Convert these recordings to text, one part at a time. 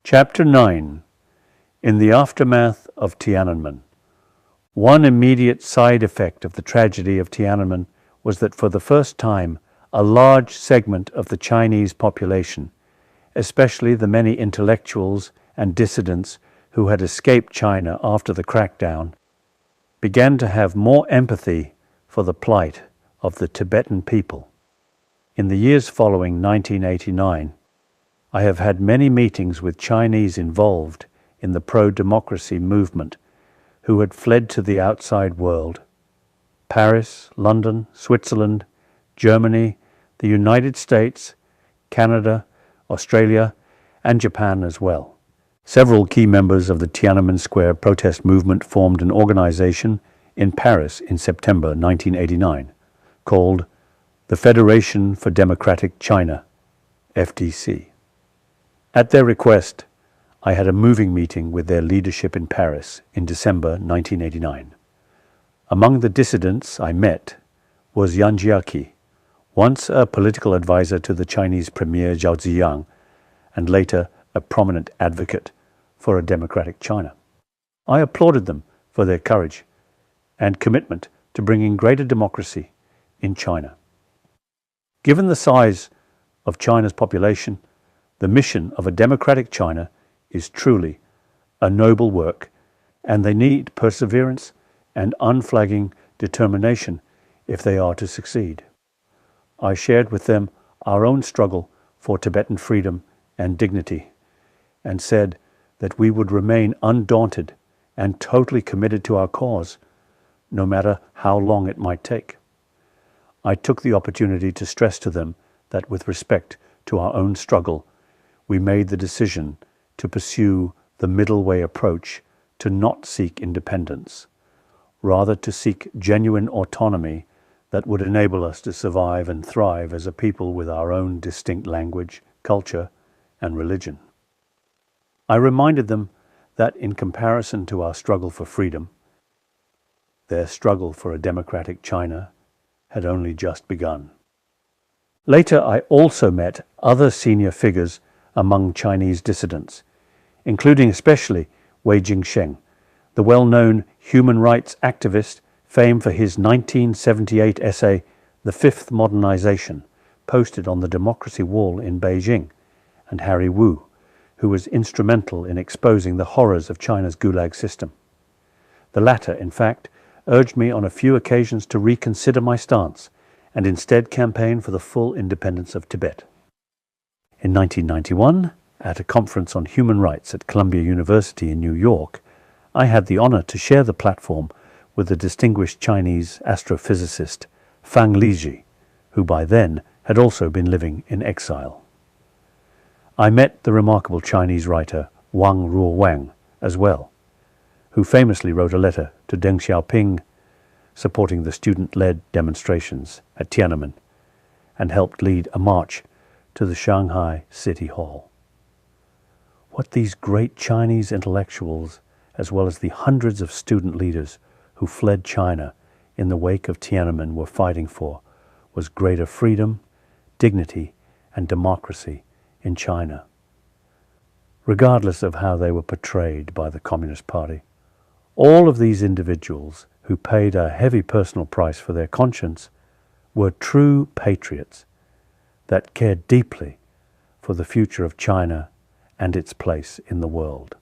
Chapter 9. In the Aftermath of Tiananmen. One immediate side effect of the tragedy of Tiananmen was that for the first time, a large segment of the Chinese population, especially the many intellectuals and dissidents who had escaped China after the crackdown, began to have more empathy for the plight of the Tibetan people. In the years following 1989, I have had many meetings with Chinese involved in the pro-democracy movement who had fled to the outside world. Paris, London, Switzerland, Germany, the United States, Canada, Australia, and Japan as well. Several key members of the Tiananmen Square protest movement formed an organization in Paris in September 1989 called the Federation for Democratic China, FDC. At their request, I had a moving meeting with their leadership in Paris in December 1989. Among the dissidents I met was Yan Jiaqi, once a political advisor to the Chinese Premier Zhao Ziyang, and later a prominent advocate for a democratic China. I applauded them for their courage and commitment to bringing greater democracy in China. Given the size of China's population, the mission of a democratic China is truly a noble work, and they need perseverance and unflagging determination if they are to succeed. I shared with them our own struggle for Tibetan freedom and dignity, and said that we would remain undaunted and totally committed to our cause, no matter how long it might take. I took the opportunity to stress to them that with respect to our own struggle, we made the decision to pursue the middle way approach to not seek independence, rather to seek genuine autonomy that would enable us to survive and thrive as a people with our own distinct language, culture, and religion. I reminded them that in comparison to our struggle for freedom, their struggle for a democratic China had only just begun. Later, I also met other senior figures among Chinese dissidents, including especially Wei Jingsheng, the well-known human rights activist famed for his 1978 essay, The Fifth Modernization, posted on the Democracy Wall in Beijing, and Harry Wu, who was instrumental in exposing the horrors of China's Gulag system. The latter, in fact, urged me on a few occasions to reconsider my stance and instead campaign for the full independence of Tibet. In 1991, at a conference on human rights at Columbia University in New York, I had the honor to share the platform with the distinguished Chinese astrophysicist Fang Lizhi, who by then had also been living in exile. I met the remarkable Chinese writer Wang Ruowang as well, who famously wrote a letter to Deng Xiaoping supporting the student-led demonstrations at Tiananmen and helped lead a march to the Shanghai City Hall. What these great Chinese intellectuals, as well as the hundreds of student leaders who fled China in the wake of Tiananmen were fighting for, was greater freedom, dignity, and democracy in China. Regardless of how they were portrayed by the Communist Party, all of these individuals who paid a heavy personal price for their conscience were true patriots that cared deeply for the future of China and its place in the world.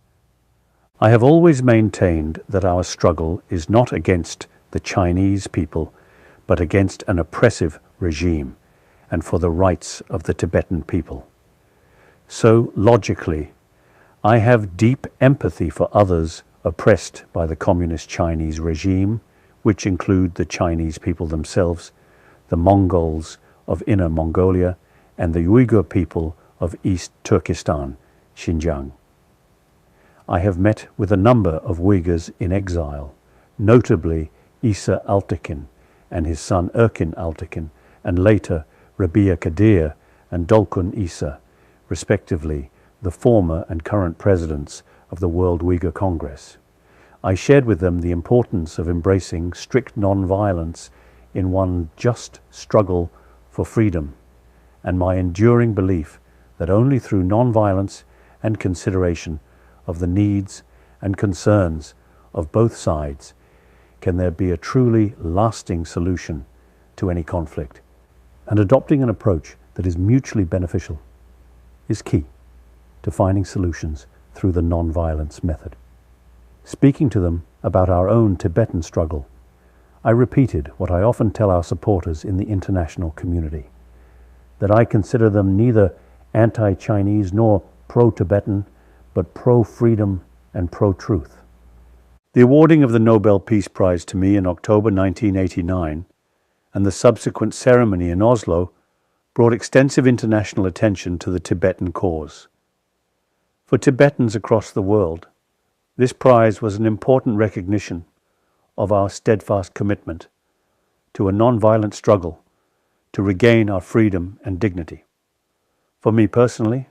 I have always maintained that our struggle is not against the Chinese people, but against an oppressive regime and for the rights of the Tibetan people. So, logically, I have deep empathy for others oppressed by the communist Chinese regime, which include the Chinese people themselves, the Mongols of Inner Mongolia, and the Uyghur people of East Turkestan, Xinjiang. I have met with a number of Uyghurs in exile, notably Isa Altekin and his son Erkin Altekin, and later Rabia Kadir and Dolkun Isa, respectively, the former and current presidents of the World Uyghur Congress. I shared with them the importance of embracing strict non-violence in one just struggle for freedom, and my enduring belief that only through non-violence and consideration of the needs and concerns of both sides can there be a truly lasting solution to any conflict. And adopting an approach that is mutually beneficial is key to finding solutions through the non-violence method. Speaking to them about our own Tibetan struggle, I repeated what I often tell our supporters in the international community, that I consider them neither anti-Chinese nor pro-Tibetan, but pro-freedom and pro-truth. The awarding of the Nobel Peace Prize to me in October 1989 and the subsequent ceremony in Oslo brought extensive international attention to the Tibetan cause. For Tibetans across the world, this prize was an important recognition of our steadfast commitment to a non-violent struggle to regain our freedom and dignity. For me personally,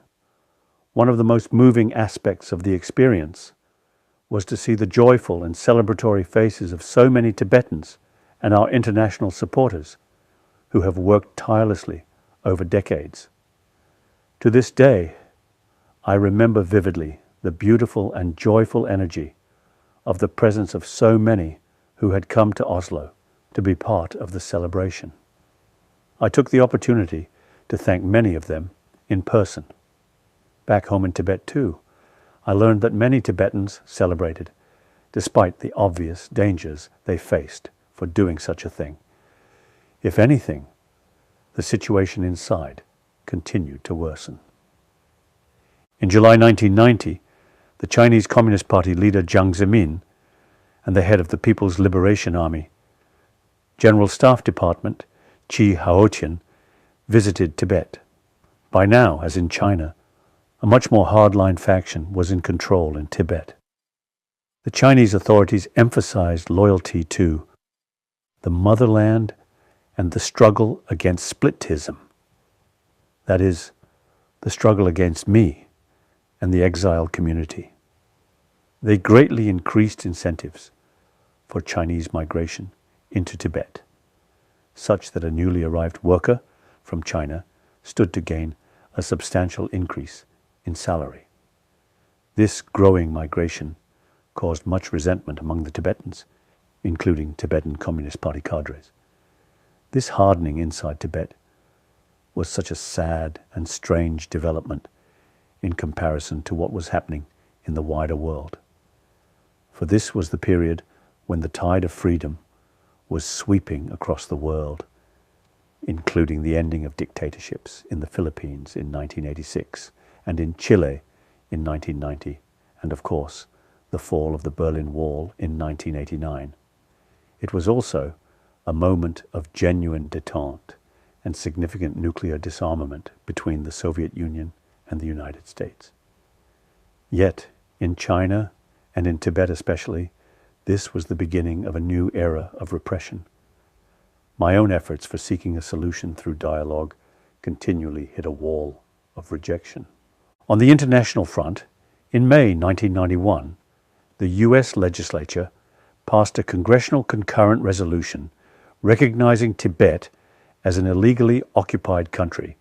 one of the most moving aspects of the experience was to see the joyful and celebratory faces of so many Tibetans and our international supporters who have worked tirelessly over decades. To this day, I remember vividly the beautiful and joyful energy of the presence of so many who had come to Oslo to be part of the celebration. I took the opportunity to thank many of them in person. Back home in Tibet too, I learned that many Tibetans celebrated, despite the obvious dangers they faced for doing such a thing. If anything, the situation inside continued to worsen. In July 1990, the Chinese Communist Party leader Jiang Zemin and the head of the People's Liberation Army, General Staff Department Chi Haotian, visited Tibet. By now, as in China, a much more hardline faction was in control in Tibet. The Chinese authorities emphasized loyalty to the motherland and the struggle against splitism. That is, the struggle against me and the exiled community. They greatly increased incentives for Chinese migration into Tibet, such that a newly arrived worker from China stood to gain a substantial increase in salary. This growing migration caused much resentment among the Tibetans, including Tibetan Communist Party cadres. This hardening inside Tibet was such a sad and strange development in comparison to what was happening in the wider world. For this was the period when the tide of freedom was sweeping across the world, including the ending of dictatorships in the Philippines in 1986 and in Chile in 1990, and of course, the fall of the Berlin Wall in 1989. It was also a moment of genuine détente and significant nuclear disarmament between the Soviet Union and the United States. Yet, in China, and in Tibet especially, this was the beginning of a new era of repression. My own efforts for seeking a solution through dialogue continually hit a wall of rejection. On the international front, in May 1991, the U.S. legislature passed a congressional concurrent resolution recognizing Tibet as an illegally occupied country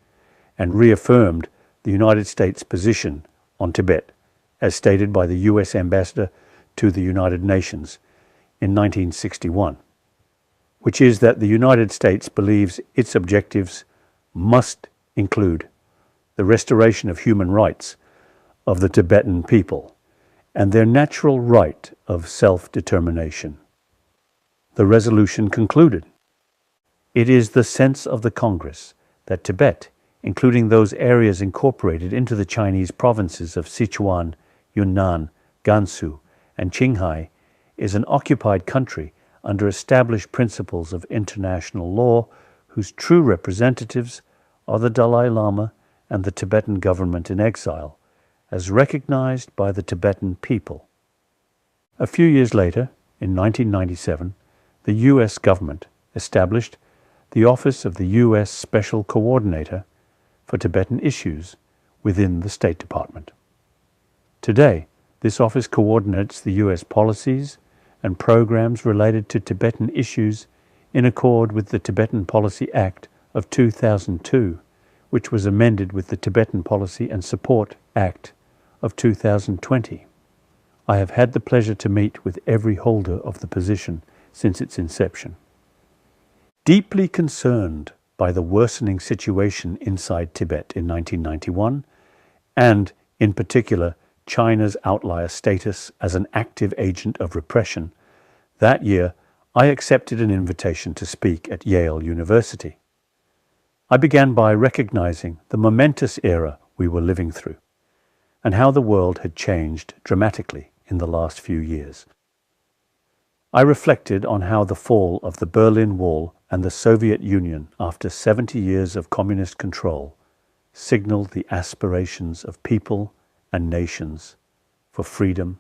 and reaffirmed the United States' position on Tibet, as stated by the U.S. ambassador to the United Nations in 1961, which is that the United States believes its objectives must include the restoration of human rights of the Tibetan people and their natural right of self-determination. The resolution concluded, "It is the sense of the Congress that Tibet, including those areas incorporated into the Chinese provinces of Sichuan, Yunnan, Gansu, and Qinghai, is an occupied country under established principles of international law whose true representatives are the Dalai Lama and the Tibetan government in exile, as recognized by the Tibetan people." A few years later, in 1997, the U.S. government established the Office of the U.S. Special Coordinator for Tibetan Issues within the State Department. Today, this office coordinates the U.S. policies and programs related to Tibetan issues in accord with the Tibetan Policy Act of 2002, which was amended with the Tibetan Policy and Support Act of 2020. I have had the pleasure to meet with every holder of the position since its inception. Deeply concerned by the worsening situation inside Tibet in 1991, and in particular China's outlier status as an active agent of repression, that year I accepted an invitation to speak at Yale University. I began by recognizing the momentous era we were living through, and how the world had changed dramatically in the last few years. I reflected on how the fall of the Berlin Wall and the Soviet Union after 70 years of communist control signaled the aspirations of people and nations for freedom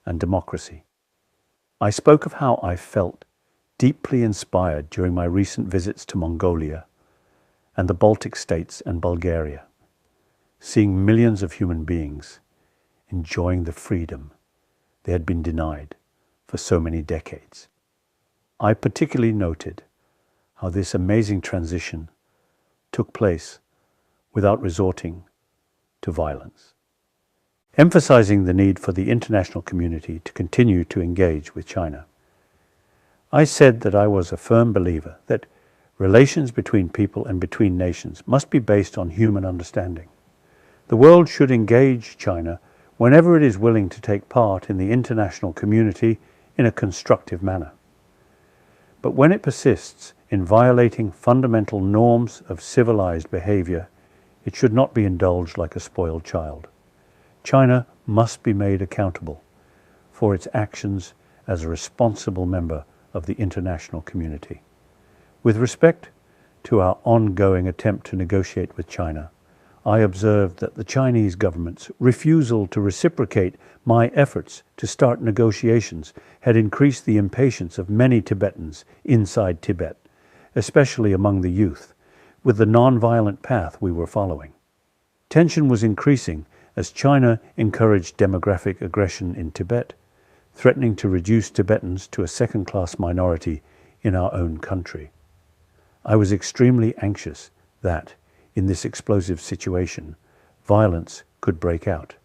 and democracy. I spoke of how I felt deeply inspired during my recent visits to Mongolia and the Baltic states and Bulgaria, seeing millions of human beings enjoying the freedom they had been denied for so many decades. I particularly noted how this amazing transition took place without resorting to violence, emphasizing the need for the international community to continue to engage with China. I said that I was a firm believer that relations between people and between nations must be based on human understanding. The world should engage China whenever it is willing to take part in the international community in a constructive manner. But when it persists in violating fundamental norms of civilized behavior, it should not be indulged like a spoiled child. China must be made accountable for its actions as a responsible member of the international community. With respect to our ongoing attempt to negotiate with China, I observed that the Chinese government's refusal to reciprocate my efforts to start negotiations had increased the impatience of many Tibetans inside Tibet, especially among the youth, with the non-violent path we were following. Tension was increasing as China encouraged demographic aggression in Tibet, threatening to reduce Tibetans to a second-class minority in our own country. I was extremely anxious that, in this explosive situation, violence could break out.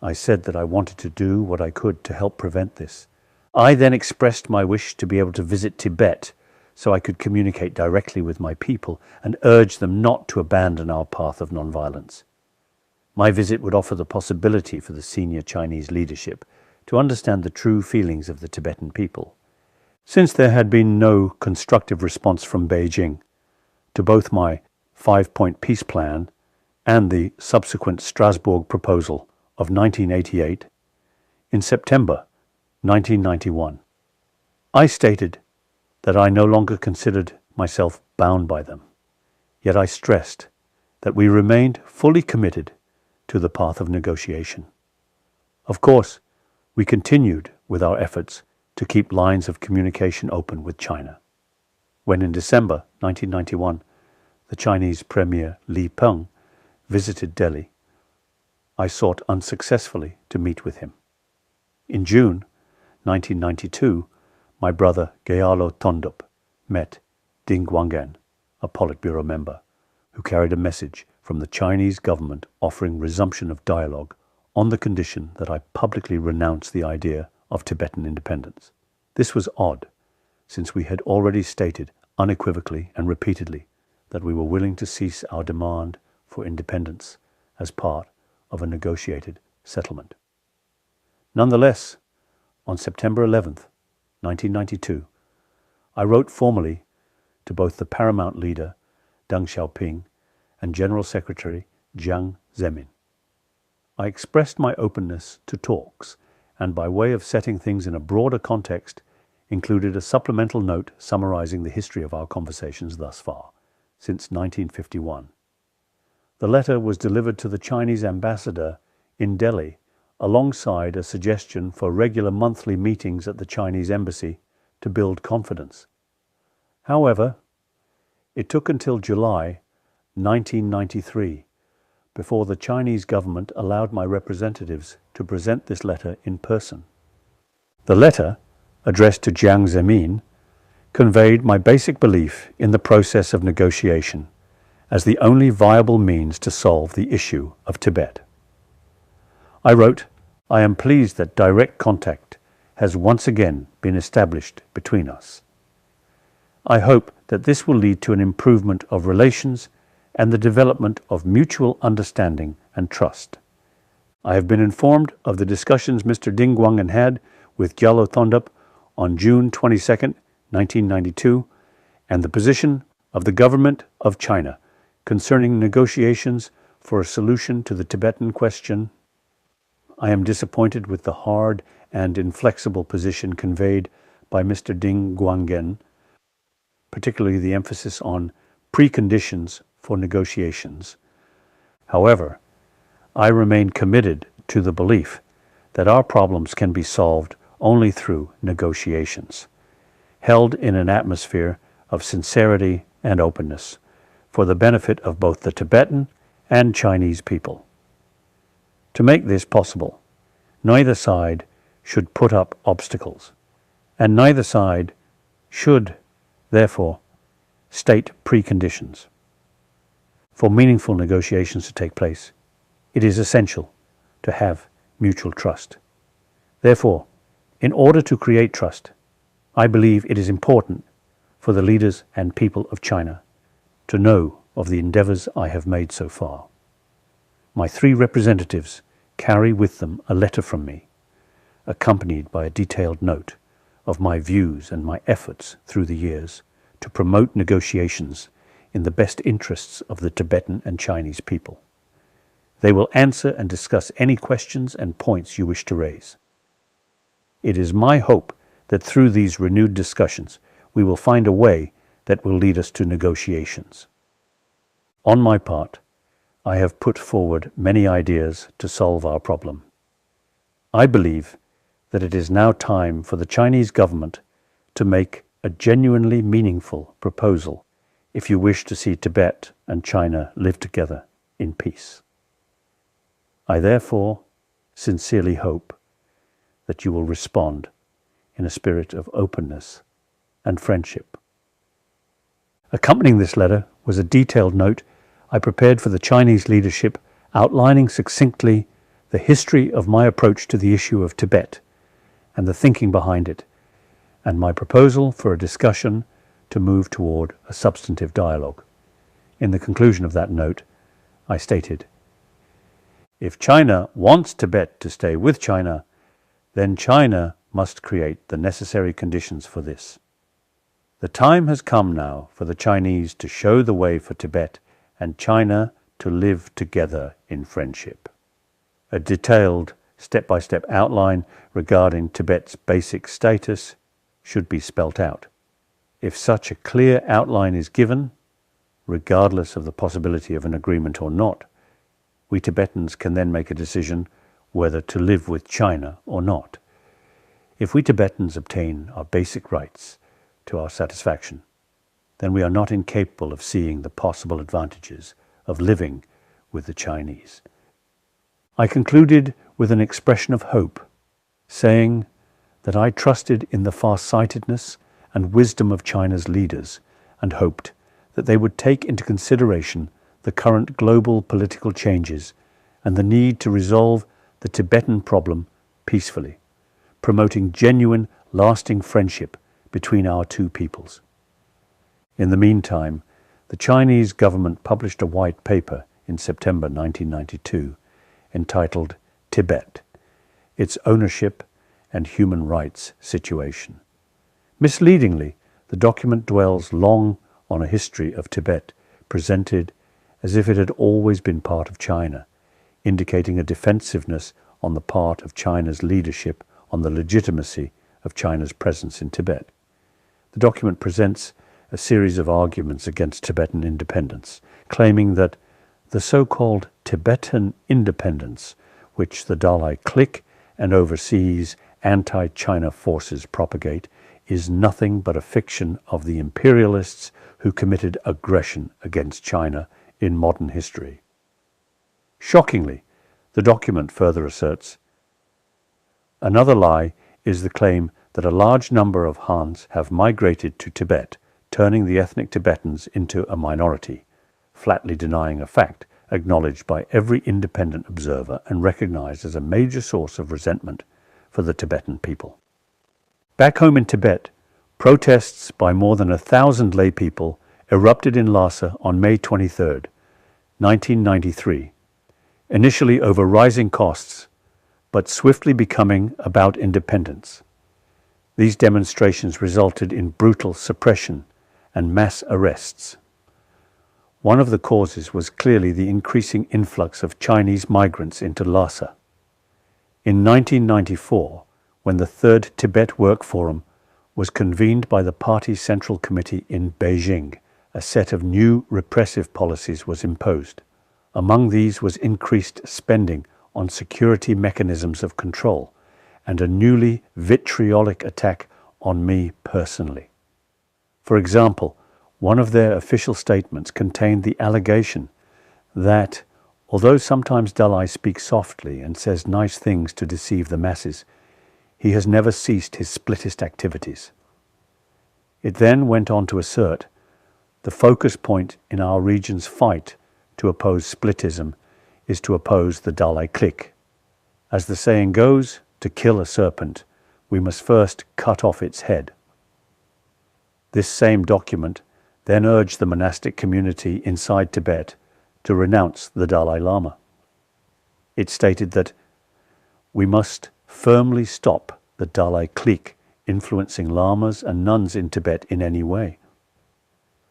I said that I wanted to do what I could to help prevent this. I then expressed my wish to be able to visit Tibet so I could communicate directly with my people and urge them not to abandon our path of nonviolence. My visit would offer the possibility for the senior Chinese leadership to understand the true feelings of the Tibetan people. Since there had been no constructive response from Beijing to both my 5-point peace plan and the subsequent Strasbourg proposal of 1988, in September 1991, I stated that I no longer considered myself bound by them, yet I stressed that we remained fully committed to the path of negotiation. Of course, we continued with our efforts to keep lines of communication open with China. When in December 1991, the Chinese Premier Li Peng visited Delhi, I sought unsuccessfully to meet with him. In June 1992, my brother Gyalo Tondup met Ding Guangan, a Politburo member, who carried a message from the Chinese government offering resumption of dialogue on the condition that I publicly renounce the idea of Tibetan independence. This was odd, since we had already stated unequivocally and repeatedly that we were willing to cease our demand for independence as part of a negotiated settlement. Nonetheless, on September 11th, 1992, I wrote formally to both the paramount leader, Deng Xiaoping, and General Secretary Jiang Zemin. I expressed my openness to talks, and by way of setting things in a broader context, included a supplemental note summarizing the history of our conversations thus far, since 1951. The letter was delivered to the Chinese ambassador in Delhi, alongside a suggestion for regular monthly meetings at the Chinese embassy to build confidence. However, it took until July 1993 before the Chinese government allowed my representatives to present this letter in person. The letter, addressed to Jiang Zemin, conveyed my basic belief in the process of negotiation as the only viable means to solve the issue of Tibet. I wrote, "I am pleased that direct contact has once again been established between us. I hope that this will lead to an improvement of relations and the development of mutual understanding and trust. I have been informed of the discussions Mr. Ding Guangan had with Gyalo Thondup on June 22, 1992, and the position of the government of China concerning negotiations for a solution to the Tibetan question. I am disappointed with the hard and inflexible position conveyed by Mr. Ding Guangan, particularly the emphasis on preconditions for negotiations. However, I remain committed to the belief that our problems can be solved only through negotiations, held in an atmosphere of sincerity and openness, for the benefit of both the Tibetan and Chinese people. To make this possible, neither side should put up obstacles, and neither side should, therefore, state preconditions. For meaningful negotiations to take place, it is essential to have mutual trust. Therefore, in order to create trust, I believe it is important for the leaders and people of China to know of the endeavors I have made so far. My 3 representatives carry with them a letter from me, accompanied by a detailed note of my views and my efforts through the years to promote negotiations in the best interests of the Tibetan and Chinese people. They will answer and discuss any questions and points you wish to raise. It is my hope that through these renewed discussions, we will find a way that will lead us to negotiations. On my part, I have put forward many ideas to solve our problem. I believe that it is now time for the Chinese government to make a genuinely meaningful proposal if you wish to see Tibet and China live together in peace. I therefore sincerely hope that you will respond in a spirit of openness and friendship. Accompanying this letter was a detailed note I prepared for the Chinese leadership outlining succinctly the history of my approach to the issue of Tibet and the thinking behind it, and my proposal for a discussion to move toward a substantive dialogue. In the conclusion of that note, I stated, "If China wants Tibet to stay with China, then China must create the necessary conditions for this. The time has come now for the Chinese to show the way for Tibet and China to live together in friendship." A detailed step-by-step outline regarding Tibet's basic status should be spelt out. If such a clear outline is given, regardless of the possibility of an agreement or not, we Tibetans can then make a decision whether to live with China or not. If we Tibetans obtain our basic rights to our satisfaction, then we are not incapable of seeing the possible advantages of living with the Chinese. I concluded with an expression of hope, saying that I trusted in the far-sightedness and wisdom of China's leaders and hoped that they would take into consideration the current global political changes and the need to resolve the Tibetan problem peacefully, promoting genuine, lasting friendship between our two peoples. In the meantime, the Chinese government published a white paper in September 1992 entitled Tibet, Its Ownership and Human Rights Situation. Misleadingly, the document dwells long on a history of Tibet presented as if it had always been part of China, indicating a defensiveness on the part of China's leadership on the legitimacy of China's presence in Tibet. The document presents a series of arguments against Tibetan independence, claiming that the so-called Tibetan independence, which the Dalai clique and overseas anti-China forces propagate, is nothing but a fiction of the imperialists who committed aggression against China in modern history. Shockingly, the document further asserts, another lie is the claim that a large number of Hans have migrated to Tibet, turning the ethnic Tibetans into a minority, flatly denying a fact acknowledged by every independent observer and recognized as a major source of resentment for the Tibetan people. Back home in Tibet, protests by more than 1,000 lay people erupted in Lhasa on May 23, 1993, initially over rising costs, but swiftly becoming about independence. These demonstrations resulted in brutal suppression and mass arrests. One of the causes was clearly the increasing influx of Chinese migrants into Lhasa. In 1994, when the Third Tibet Work Forum was convened by the party Central Committee in Beijing, a set of new repressive policies was imposed. Among these was increased spending on security mechanisms of control and a newly vitriolic attack on me personally. For example, one of their official statements contained the allegation that, although sometimes Dalai speaks softly and says nice things to deceive the masses, he has never ceased his splittist activities. It then went on to assert, the focus point in our region's fight to oppose splitism is to oppose the Dalai clique. As the saying goes, to kill a serpent, we must first cut off its head. This same document then urged the monastic community inside Tibet to renounce the Dalai Lama. It stated that we must firmly stop the Dalai clique influencing lamas and nuns in Tibet in any way.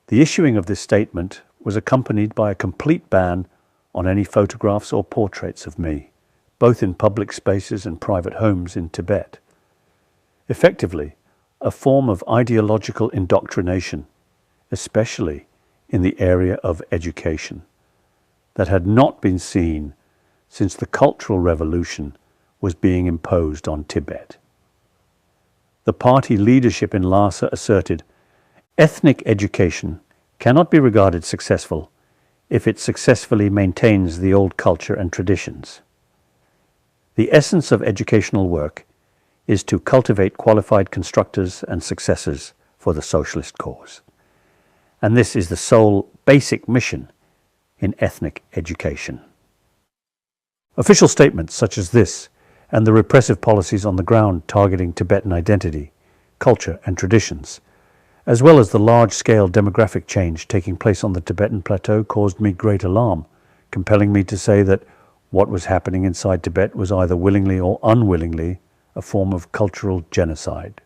The issuing of this statement was accompanied by a complete ban on any photographs or portraits of me, both in public spaces and private homes in Tibet. Effectively, a form of ideological indoctrination, especially in the area of education, that had not been seen since the Cultural Revolution was being imposed on Tibet. The party leadership in Lhasa asserted, ethnic education cannot be regarded successful if it successfully maintains the old culture and traditions. The essence of educational work is to cultivate qualified constructors and successors for the socialist cause. And this is the sole basic mission in ethnic education. Official statements such as this and the repressive policies on the ground targeting Tibetan identity, culture and traditions, as well as the large-scale demographic change taking place on the Tibetan plateau caused me great alarm, compelling me to say that what was happening inside Tibet was either willingly or unwillingly a form of cultural genocide.